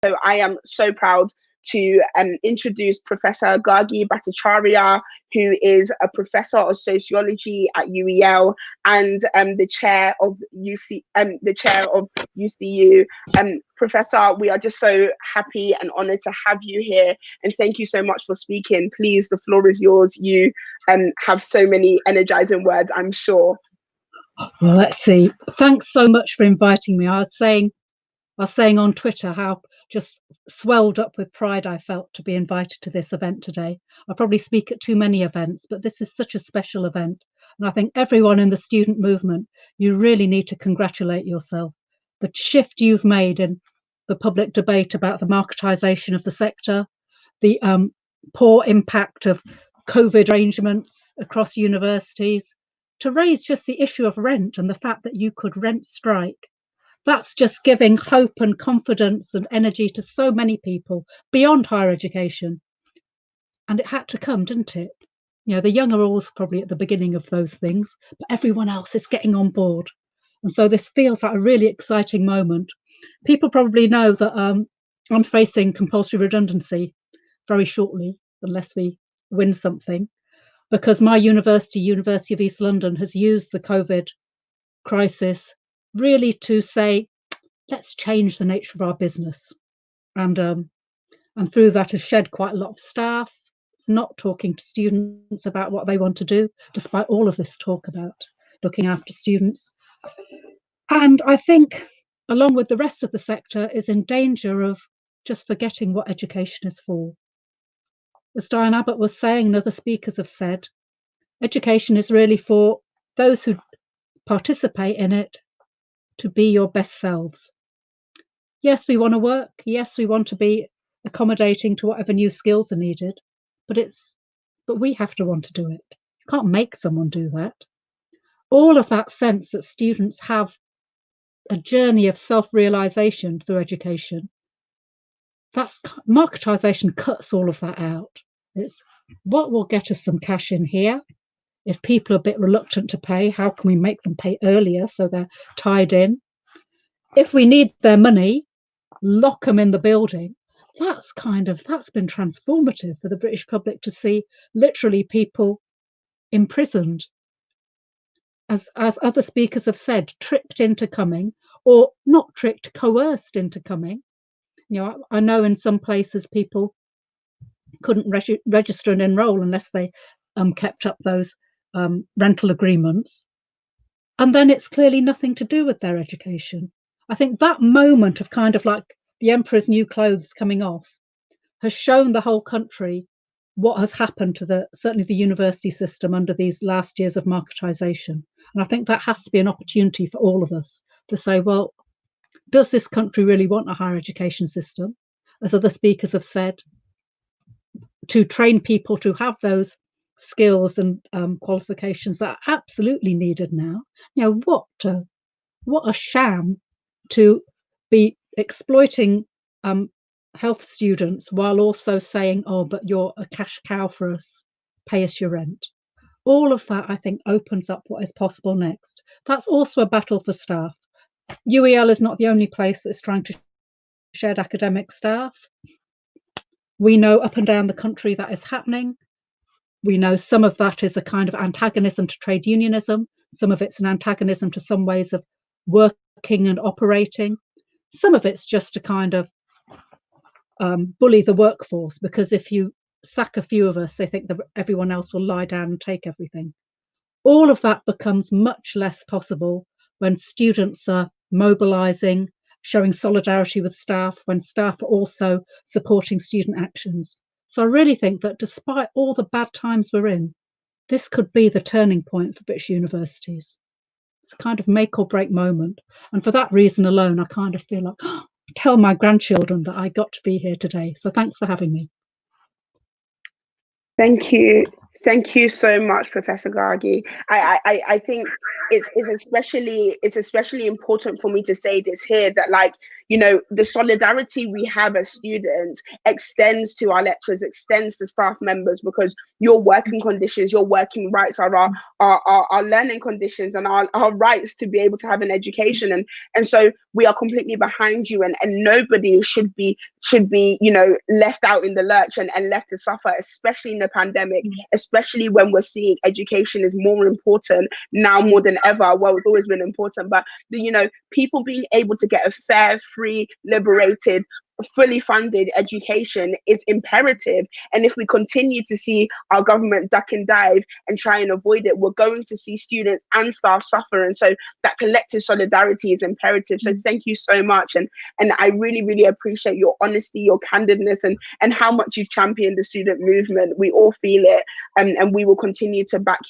So I am so proud to introduce Professor Gargi Bhattacharyya, who is a professor of sociology at UEL and the chair of UCU. Professor, we are just so happy and honoured to have you here, and thank you so much for speaking. Please, the floor is yours. You have so many energizing words, I'm sure. Well, let's see. Thanks so much for inviting me. I was saying on Twitter how just swelled up with pride I felt to be invited to this event today. I probably speak at too many events, but this is such a special event. And I think everyone in the student movement, you really need to congratulate yourself. The shift you've made in the public debate about the marketisation of the sector, the poor impact of COVID arrangements across universities, to raise just the issue of rent and the fact that you could rent strike. That's just giving hope and confidence and energy to so many people beyond higher education. And it had to come, didn't it? You know, the young are always probably at the beginning of those things, but everyone else is getting on board. And so this feels like a really exciting moment. People probably know that I'm facing compulsory redundancy very shortly, unless we win something, because my University of East London, has used the COVID crisis really to say, let's change the nature of our business. And through that has shed quite a lot of staff. It's not talking to students about what they want to do, despite all of this talk about looking after students. And I think, along with the rest of the sector, is in danger of just forgetting what education is for. As Diane Abbott was saying, and other speakers have said, education is really for those who participate in it to be your best selves. Yes, we want to work. Yes, we want to be accommodating to whatever new skills are needed, but we have to want to do it. You can't make someone do that. All of that sense that students have a journey of self-realization through education, that's marketisation cuts all of that out. It's what will get us some cash in here. If people are a bit reluctant to pay, how can we make them pay earlier so they're tied in? If we need their money, lock them in the building. That's been transformative for the British public to see literally people imprisoned, as other speakers have said, tricked into coming, or not tricked, coerced into coming. You know, I know in some places people couldn't register and enroll unless they kept up those rental agreements. And then it's clearly nothing to do with their education. I think that moment of kind of like the emperor's new clothes coming off has shown the whole country what has happened to certainly the university system under these last years of marketisation. And I think that has to be an opportunity for all of us to say, well, does this country really want a higher education system? As other speakers have said, to train people to have those skills and qualifications that are absolutely needed now. You know, what a sham to be exploiting health students while also saying, oh, but you're a cash cow for us, pay us your rent. All of that, I think, opens up what is possible next. That's also a battle for staff. UEL is not the only place that's trying to shed academic staff. We know up and down the country that is happening. We know some of that is a kind of antagonism to trade unionism. Some of it's an antagonism to some ways of working and operating. Some of it's just to kind of bully the workforce, because if you sack a few of us, they think that everyone else will lie down and take everything. All of that becomes much less possible when students are mobilising, showing solidarity with staff, when staff are also supporting student actions. So I really think that despite all the bad times we're in, this could be the turning point for British universities. It's a kind of make or break moment. And for that reason alone, I kind of feel like, tell my grandchildren that I got to be here today. So thanks for having me. Thank you. Thank you so much, Professor Gargi. I think it's especially important for me to say this here, that, like, you know, the solidarity we have as students extends to our lecturers, extends to staff members, because your working conditions, your working rights are our learning conditions and our rights to be able to have an education. And so we are completely behind you, and nobody should be left out in the lurch and left to suffer, especially in the pandemic, especially when we're seeing education is more important now more than ever. Well, it's always been important, but people being able to get a fair, free, liberated, fully funded education is imperative. And if we continue to see our government duck and dive and try and avoid it, we're going to see students and staff suffer. And so that collective solidarity is imperative. So thank you so much. And I really, really appreciate your honesty, your candidness, and how much you've championed the student movement. We all feel it, and we will continue to back you